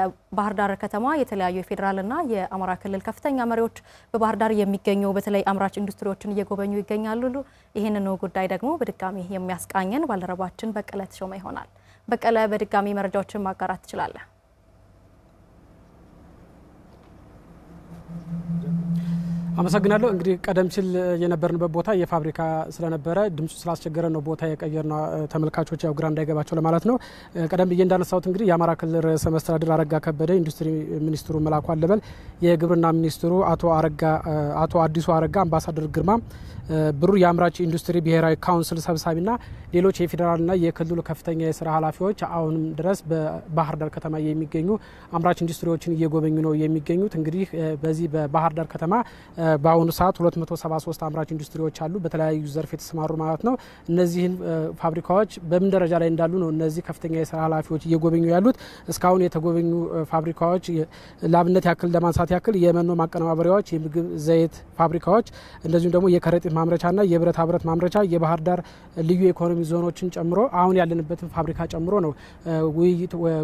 በባህር ዳር ከተማ የተለያዩ የፌደራልና የአማራ ክልል ከፍተኛ መሪዎች በባህር ዳር የሚገኙ በተለይ አምራች ኢንዱስትሪዎችን እየጎበኙ ይገኛሉ። ይህንን ጉዳይ ደግሞ በድጋሚ የሚያስቃኘን ባልደረባችን በቀለ ተሾመ ይሆናል። በቀለ በድጋሚ መረጃዎችን ማጋራት ትችላለህ? አመሰግናለሁ። እንግዲህ ቀደም ሲል የነበርንበት ቦታ የፋብሪካ ስለነበረ ድምጹ ስላስቸገረ ነው ቦታ የቀየርነው ተመልካቾች ያው ግራ እንዳይገባቸው ለማለት ነው። ቀደም ብዬ እንዳነሳሁት እንግዲህ የአማራ ክልል ርዕሰ መስተዳድር አረጋ ከበደ፣ ኢንዱስትሪ ሚኒስትሩ መላኩ አለበል፣ የግብርና ሚኒስትሩ አቶ አዲሱ አረጋ፣ አምባሳደር ግርማ ብሩ የአምራች ኢንዱስትሪ ብሔራዊ ካውንስል ሰብሳቢና ሌሎች የፌደራልና የክልሉ ከፍተኛ የስራ ኃላፊዎች አሁንም ድረስ በባህር ዳር ከተማ የሚገኙ አምራች ኢንዱስትሪዎችን እየጎበኙ ነው የሚገኙት። እንግዲህ በዚህ በባህር ዳር ከተማ በአሁኑ ሰዓት 273 አምራች ኢንዱስትሪዎች አሉ፣ በተለያዩ ዘርፍ የተሰማሩ ማለት ነው። እነዚህን ፋብሪካዎች በምን ደረጃ ላይ እንዳሉ ነው እነዚህ ከፍተኛ የስራ ኃላፊዎች እየጎበኙ ያሉት። እስካሁን የተጎበኙ ፋብሪካዎች ለአብነት ያክል ለማንሳት ያክል የመኖ ማቀነባበሪያዎች፣ የምግብ ዘይት ፋብሪካዎች፣ እንደዚሁም ደግሞ የከረጢት ማምረቻና የብረታ ብረት ማምረቻ፣ የባህር ዳር ልዩ ኢኮኖሚ ዞኖችን ጨምሮ አሁን ያለንበትን ፋብሪካ ጨምሮ ነው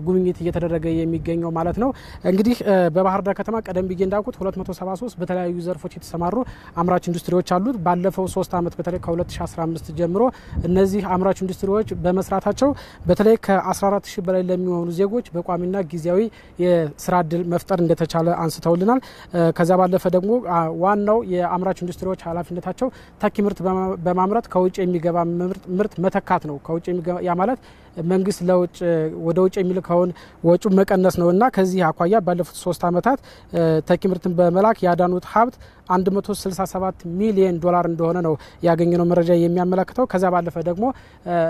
ጉብኝት እየተደረገ የሚገኘው ማለት ነው። እንግዲህ በባህር ዳር ከተማ ቀደም ብዬ እንዳልኩት 273 በተለያዩ ዘርፎች የተሰማሩ አምራች ኢንዱስትሪዎች አሉት። ባለፈው 3 ዓመት በተለይ ከ2015 ጀምሮ እነዚህ አምራች ኢንዱስትሪዎች በመስራታቸው በተለይ ከ14000 በላይ ለሚሆኑ ዜጎች በቋሚና ጊዜያዊ የስራ እድል መፍጠር እንደተቻለ አንስተውልናል። ከዛ ባለፈ ደግሞ ዋናው የአምራች ኢንዱስትሪዎች ኃላፊነታቸው ተኪ ምርት በማምረት ከውጭ የሚገባ ምርት መተካት ነው። ከውጭ የሚገባ ያ ማለት መንግስት ለውጭ ወደ ውጭ የሚልከውን ወጪ መቀነስ ነውና ከዚህ አኳያ ባለፉት 3 ዓመታት ተኪ ምርትን በመላክ ያዳኑት ሀብት 167 ሚሊዮን ዶላር እንደሆነ ነው ያገኘነው መረጃ የሚያመለክተው። ከዛ ባለፈ ደግሞ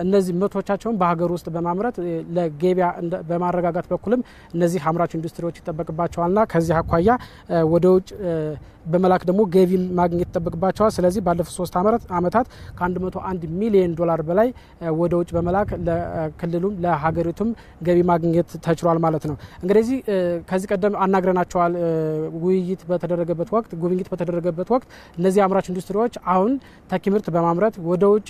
እነዚህ ምርቶቻቸውን በሀገር ውስጥ በማምረት ለገበያ በማረጋጋት በኩልም እነዚህ አምራች ኢንዱስትሪዎች ይጠበቅባቸዋልና ከዚህ አኳያ ወደ ውጭ በመላክ ደግሞ ገቢ ማግኘት ይጠበቅባቸዋል። ስለዚህ ባለፉት 3 ዓመታት ከ101 ሚሊዮን ዶላር በላይ ወደ ውጭ በመላክ ለክልሉም ለሀገሪቱም ገቢ ማግኘት ተችሏል ማለት ነው። እንግዲህ ከዚህ ቀደም አናግረናቸዋል። ጉብኝት በተደረገበት ወቅት እነዚህ አምራች ኢንዱስትሪዎች አሁን ተኪ ምርት በማምረት ወደ ውጭ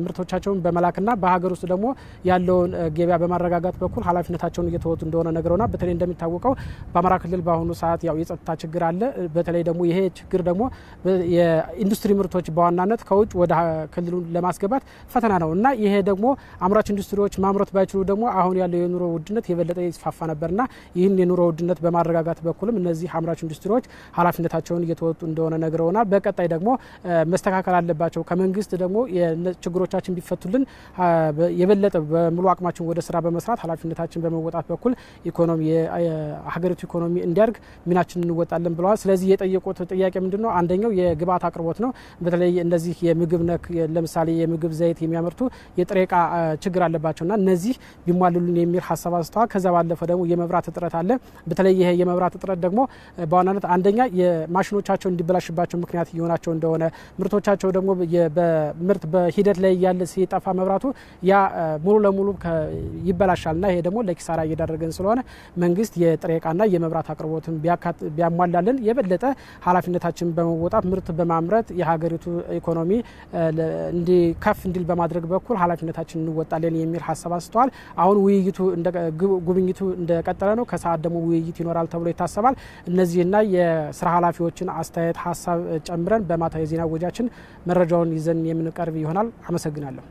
ምርቶቻቸውን በመላክና በሀገር ውስጥ ደግሞ ያለውን ገበያ በማረጋጋት በኩል ኃላፊነታቸውን እየተወጡ እንደሆነ ነገረውና በተለይ እንደሚታወቀው በአማራ ክልል በአሁኑ ሰዓት ያው የጸጥታ ችግር አለ። በተለይ ደግሞ ይሄ ችግር ደግሞ የኢንዱስትሪ ምርቶች በዋናነት ከውጭ ወደ ክልሉ ለማስገባት ፈተና ነው እና ይሄ ደግሞ አምራች ኢንዱስትሪዎች ማምረት ባይችሉ ደግሞ አሁን ያለው የኑሮ ውድነት የበለጠ ይስፋፋ ነበርና ይህን የኑሮ ውድነት በማረጋጋት በኩልም እነዚህ አምራች ኢንዱስትሪዎች ኃላፊነታቸውን እየተወጡ እንደሆነ ነገረውናል። በቀጣይ ደግሞ መስተካከል አለባቸው። ከመንግስት ደግሞ ችግሮቻችን ቢፈቱልን የበለጠ በሙሉ አቅማችን ወደ ስራ በመስራት ኃላፊነታችን በመወጣት በኩል የሀገሪቱ ኢኮኖሚ እንዲያድግ ሚናችን እንወጣለን ብለዋል። ስለዚህ የጠየቁት ጥያቄ ምንድነው? አንደኛው የግብአት አቅርቦት ነው። በተለይ እነዚህ የምግብ ነክ ለምሳሌ የምግብ ዘይት የሚያመርቱ የጥሬ ዕቃ ችግር አለባቸውና እነዚህ ቢሟሉልን የሚል ሀሳብ አስተዋል። ከዛ ባለፈ ደግሞ የመብራት እጥረት አለ። በተለይ ይሄ የመብራት እጥረት ደግሞ በዋናነት አንደኛ የማሽኖቻቸው እንዲበላሽባቸው ምክንያት እየሆናቸው እንደሆነ ምርቶቻቸው ደግሞ በምርት በሂደት ላይ ያለ ሲጠፋ መብራቱ ያ ሙሉ ለሙሉ ይበላሻልና ይሄ ደግሞ ለኪሳራ እየዳረገን ስለሆነ መንግስት የጥሬ ዕቃና የመብራት አቅርቦትን ቢያሟላልን የበለጠ ኃላፊነታችን በመወጣት ምርት በማምረት የሀገሪቱ ኢኮኖሚ ከፍ እንዲል በማድረግ በኩል ኃላፊነታችን እንወጣለን የሚል ሀሳብ አስተዋል። አሁን ጉብኝቱ እንደቀጠለ ነው። ከሰዓት ደግሞ ውይይት ይኖራል ተብሎ ይታሰባል። እነዚህና የስራ ኃላፊዎችን አስተያየት ሀሳብ ጨምረን በማታ የዜና ወጃችን መረጃውን ይዘን የምንቀርብ ይሆናል። አመሰግናለሁ።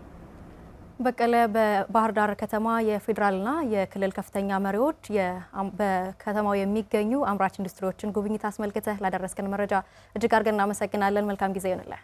በቀለ በባህር ዳር ከተማ የፌደራልና የክልል ከፍተኛ መሪዎች በከተማው የሚገኙ አምራች ኢንዱስትሪዎችን ጉብኝት አስመልክተህ ላደረስከን መረጃ እጅግ አድርገን እናመሰግናለን። መልካም ጊዜ ይሁንልህ።